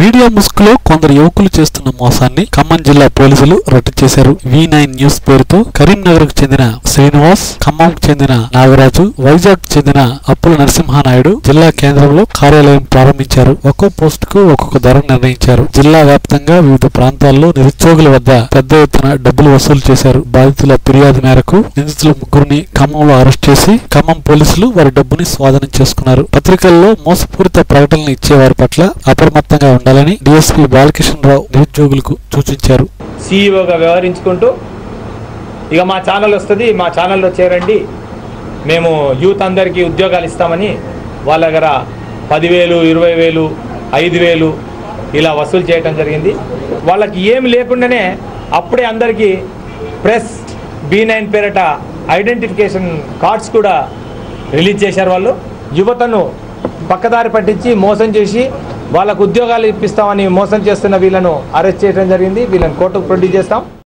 Media ముసుగులో కొందరు యువకులు చేస్తున్న మోసాన్ని ఖమ్మం జిల్లా పోలీసులు రట్టు చేశారు. V9 న్యూస్ పేరుతో కరీంనగర్ కు చెందిన శ్రీనివాస్, ఖమ్మం కు చెందిన నాగరాజు, వైజాగ్ కు చెందిన అప్పుల నరసింహానాయుడు జిల్లా కేంద్రంలో కార్యాలయం ప్రారంభించారు. ఒక్కో పోస్ట్ కు ఒక్కొక్క ధర నిర్ణయించారు. జిల్లా వ్యాప్తంగా వివిధ ప్రాంతాల్లో నిరుద్యోగుల వద్ద పెద్ద ఎత్తున డబ్బులు వసూలు చేశారు. బాధితుల ఫిర్యాదు మేరకు నిందితులు ముగ్గురిని ఖమ్మంలో అరెస్ట్ చేసి ఖమ్మం పోలీసులు వారి డబ్బుని స్వాధీనం చేసుకున్నారు. పత్రికల్లో మోసపూరిత ప్రకటనలు ఇచ్చేవారి పట్ల అప్రమత్తంగా ఉండాలని డీఎస్పీ బాలకిషన్రావు నిరుద్యోగులకు సూచించారు. సీఈఓగా వ్యవహరించుకుంటూ ఇక మా ఛానల్ వస్తుంది, మా ఛానల్లో చేరండి, మేము యూత్ అందరికీ ఉద్యోగాలు ఇస్తామని వాళ్ళ దగ్గర 10,000, 20,000, 5,000 ఇలా వసూలు చేయడం జరిగింది. వాళ్ళకి ఏమి లేకుండానే అప్పుడే అందరికీ ప్రెస్ B9 పేరట ఐడెంటిఫికేషన్ కార్డ్స్ కూడా రిలీజ్ చేశారు. వాళ్ళు యువతను పక్కదారి పట్టించి మోసం చేసి వాళ్ళకు ఉద్యోగాలు ఇప్పిస్తామని మోసం చేస్తున్న వీళ్ళను అరెస్ట్ చేయడం జరిగింది. వీళ్ళని కోర్టుకు ప్రొడ్యూస్ చేస్తాం.